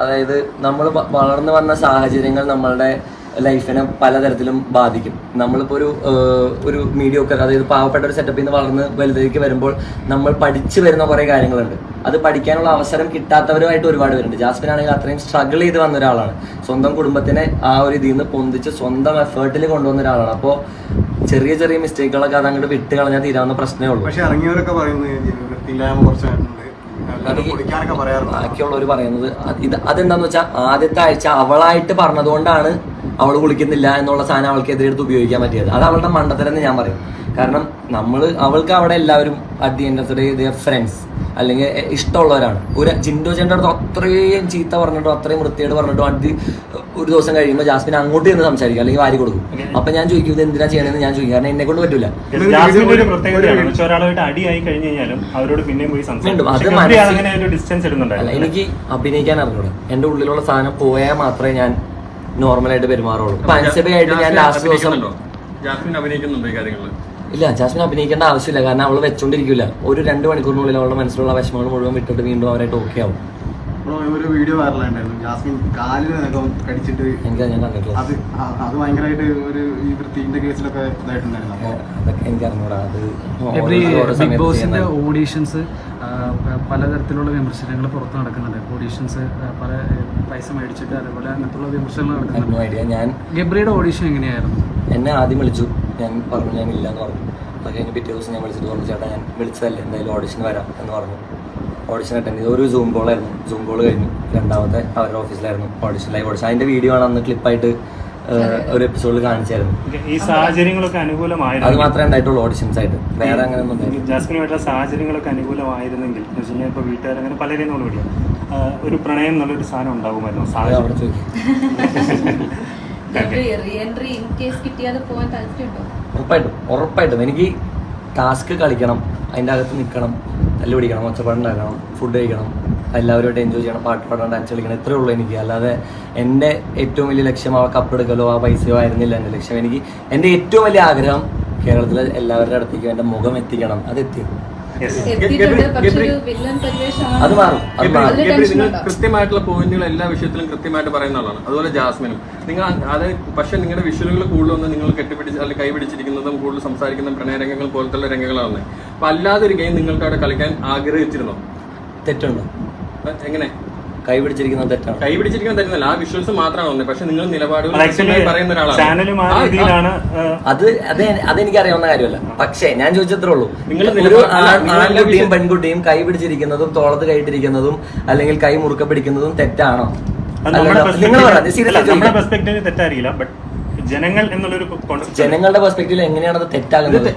അതായത് നമ്മൾ വളർന്നു വന്ന സാഹചര്യങ്ങൾ നമ്മളുടെ ലൈഫിനെ പലതരത്തിലും ബാധിക്കും. നമ്മളിപ്പോൾ ഒരു മീഡിയോക്കർ, അതായത് പാവപ്പെട്ട ഒരു സെറ്റപ്പിൽ നിന്ന് വളർന്ന് വലുതേക്ക് വരുമ്പോൾ നമ്മൾ പഠിച്ചു വരുന്ന കുറേ കാര്യങ്ങളുണ്ട്. അത് പഠിക്കാനുള്ള അവസരം കിട്ടാത്തവരുമായിട്ട് ഒരുപാട് പേരുണ്ട്. ജാസ്മിൻ ആണെങ്കിൽ അത്രയും സ്ട്രഗിൾ ചെയ്ത് വന്ന ഒരാളാണ്. സ്വന്തം കുടുംബത്തിനെ ആ ഒരു ഇതിൽ നിന്ന് പൊന്തിച്ച് സ്വന്തം എഫേർട്ടിൽ കൊണ്ടുവന്ന ഒരാളാണ്. അപ്പോൾ ചെറിയ ചെറിയ മിസ്റ്റേക്കുകളൊക്കെ അത് അങ്ങോട്ട് വിട്ട് കളഞ്ഞാൽ തീരാവുന്ന പ്രശ്നമേ ഉള്ളൂ. പക്ഷെ ഇറങ്ങിയവരൊക്കെ ബാക്കിയുള്ളവർ പറയുന്നത് അതെന്താന്ന് വെച്ചാൽ ആദ്യത്തെ ആഴ്ച അവളായിട്ട് പറഞ്ഞതുകൊണ്ടാണ് അവൾ കുളിക്കുന്നില്ല എന്നുള്ള സാധനം അവൾക്കെതിരെ എടുത്ത് ഉപയോഗിക്കാൻ പറ്റിയത്. അത് അവളുടെ മണ്ടത്തരെന്ന് ഞാൻ പറയും. കാരണം അവൾക്ക് അവിടെ എല്ലാവരും at the end of the day they friends അല്ലെങ്കിൽ ഇഷ്ടമുള്ളവരാണ്. ഒരു ജിൻഡോ ചേട്ടൻ്റെ അടുത്ത് അത്രയും ചീത്ത പറഞ്ഞിട്ടോ അത്രയും വൃത്തിയായിട്ട് പറഞ്ഞിട്ടോ ഒരു ദിവസം കഴിയുമ്പോൾ ജാസ്മിൻ അങ്ങോട്ട് ചെന്ന് സംസാരിക്കും അല്ലെങ്കിൽ വാരി കൊടുക്കും. അപ്പൊ ഞാൻ ചോദിക്കും ഇത് എന്തിനാ ചെയ്യണമെന്ന് ഞാൻ ചോദിക്കും. കാരണം എന്നെ കൊണ്ട് പറ്റൂല. എനിക്ക് അഭിനയിക്കാൻ അറിഞ്ഞൂടെ. എന്റെ ഉള്ളിലുള്ള സാധനം പോയാൽ മാത്രമേ ഞാൻ നോർമലായിട്ട് പെരുമാറുള്ളൂ. പഞ്ചബയായിട്ട് ഞാൻ ലാസ്റ്റ് ദിവസം ഇല്ല, ജാസ്മിൻ അഭിനയിക്കേണ്ട ആവശ്യമില്ല. കാരണം അവള് വെച്ചോണ്ടിരിക്കില്ല. ഒരു 2 മണിക്കൂറിനുള്ളിൽ അവളുടെ മനസ്സിലുള്ള വിഷമങ്ങൾ മുഴുവൻ വിട്ടിട്ട് വീണ്ടും അവരായിട്ട് ഓക്കെ ആവും. ഒരു വീഡിയോ വൈറലായിട്ടുണ്ടായിരുന്നു, ജാസ്മിൻ കാലിന് കടിച്ചിട്ട്. എനിക്ക് ഞാൻ കണ്ടിട്ടില്ല. അത് ഭയങ്കരമായിട്ട് ഒരു ഈ വൃത്തിന്റെ കേസിലൊക്കെ ഇതായിട്ടുണ്ടായിരുന്നു. അതൊക്കെ എനിക്ക് അറിഞ്ഞൂടാ. അത് ബിഗ് ബോസിന്റെ ഓഡീഷൻസ് പലതരത്തിലുള്ള വിമർശനങ്ങൾ പുറത്ത് നടക്കുന്നുണ്ട്. ഓഡീഷൻസ് പല പൈസ മേടിച്ചിട്ട് അതേപോലെ അങ്ങനത്തുള്ള വിമർശനങ്ങൾ നടക്കുന്നുണ്ട്. ഞാൻ ഗബ്രിയുടെ ഓഡീഷൻ എങ്ങനെയായിരുന്നു? എന്നെ ആദ്യം വിളിച്ചു, ഞാൻ പറഞ്ഞു ഞാൻ ഇല്ല എന്ന് പറഞ്ഞു. അത് കഴിഞ്ഞ് പിറ്റേ ദിവസം ഞാൻ വിളിച്ചിട്ട് പറഞ്ഞു ചേട്ടാ ഞാൻ വിളിച്ചതല്ലേ, എന്തായാലും ഓഡിഷന് വരാം എന്ന് പറഞ്ഞു. ഓഡിഷൻ അറ്റൻഡ് ചെയ്തു. ഒരു സൂം കോളായിരുന്നു. സൂം കോൾ കഴിഞ്ഞു. രണ്ടാമത്തെ അവരുടെ ഓഫീസിലായിരുന്നു ഓഡിഷൻ, ലൈവ് ഓഡിഷൻ. അതിന്റെ വീഡിയോ ആണ് അന്ന് ക്ലിപ്പായിട്ട് ഒരു എപ്പിസോഡിൽ കാണിച്ചായിരുന്നു. ഈ സാഹചര്യങ്ങളൊക്കെ അനുകൂലമായിരുന്നു. അത് മാത്രമേ ഉണ്ടായിട്ടുള്ളൂ ഓഡിഷൻസ് ആയിട്ട്, വേറെ അങ്ങനെ ഒന്നും. ജാസ്മിനുമായിട്ടുള്ള സാഹചര്യങ്ങളൊക്കെ അനുകൂലമായിരുന്നെങ്കിൽ ഇപ്പോൾ വീട്ടുകാർ അങ്ങനെ പലരെയും നമ്മൾ വിളിക്കും, ഒരു പ്രണയം എന്നുള്ളൊരു സാധനം ഉണ്ടാകുമായിരുന്നു. അവിടെ ചോദിക്കും. ഉറപ്പായിട്ടും എനിക്ക് ടാസ്ക് കളിക്കണം, അതിൻ്റെ അകത്ത് നിൽക്കണം, തല്ല് പിടിക്കണം, ഒച്ചപ്പാടുണ്ടാക്കണം, ഫുഡ് കഴിക്കണം, എല്ലാവരുമായിട്ട് എൻജോയ് ചെയ്യണം, പാട്ട് പാടാൻ, ഡാൻസ് കളിക്കണം. ഇത്രയേ ഉള്ളൂ എനിക്ക്. അല്ലാതെ എൻ്റെ ഏറ്റവും വലിയ ലക്ഷ്യം ആ കപ്പെടുക്കലോ ആ പൈസയോ ആയിരുന്നില്ല എൻ്റെ ലക്ഷ്യം. എൻ്റെ ഏറ്റവും വലിയ ആഗ്രഹം കേരളത്തിലെ എല്ലാവരുടെ അടുത്തേക്കും എൻ്റെ മുഖം എത്തിക്കണം. അത് എത്തി. അത് മാറും. കൃത്യമായിട്ടുള്ള പോയിന്റുകൾ എല്ലാ വിഷയത്തിലും കൃത്യമായിട്ട് പറയുന്ന ആളാണ്. അതുപോലെ ജാസ്മിനും നിങ്ങൾ അത് പക്ഷെ നിങ്ങളുടെ വിഷ്വലുകൾ കൂടുതലൊന്നും നിങ്ങൾ കെട്ടിപ്പിടിച്ച് അല്ലെങ്കിൽ കൈപിടിച്ചിരിക്കുന്നതും കൂടുതൽ സംസാരിക്കുന്ന പ്രണയരംഗങ്ങൾ പോലത്തുള്ള രംഗങ്ങളാണ്. അപ്പൊ അല്ലാതെ ഒരു ഗെയിം നിങ്ങൾക്ക് അവിടെ കളിക്കാൻ ആഗ്രഹിച്ചിരുന്നോ? തെറ്റുണ്ടോ? എങ്ങനെ കൈപിടിച്ചിരിക്കുന്നത് തെറ്റാണ്? കൈപിടിച്ചിരിക്കുന്നത് തെറ്റല്ല, ആ വിഷ്വൽസ് മാത്രമാണ് വന്നത്. പക്ഷെ നിങ്ങൾ നിലപാടുകൾ പറയുന്ന ഒരാളാണ്. അതെനിക്കറിയാവുന്ന കാര്യമല്ല. പക്ഷേ ഞാൻ ചോദിച്ചത്രേ ഉള്ളൂ, ആൺകുട്ടിയും പെൺകുട്ടിയും കൈ പിടിച്ചിരിക്കുന്നതും തോളത്ത് കൈയിട്ടിരിക്കുന്നതും അല്ലെങ്കിൽ കൈ മുറുക്ക പിടിക്കുന്നതും തെറ്റാണോ? തെറ്റായിരിക്കില്ല, ബട്ട് ജനങ്ങൾ എന്നുള്ളൊരു ജനങ്ങളുടെ പെർസ്പെക്റ്റീവിൽ എങ്ങനെയാണത് തെറ്റാകുന്നത്?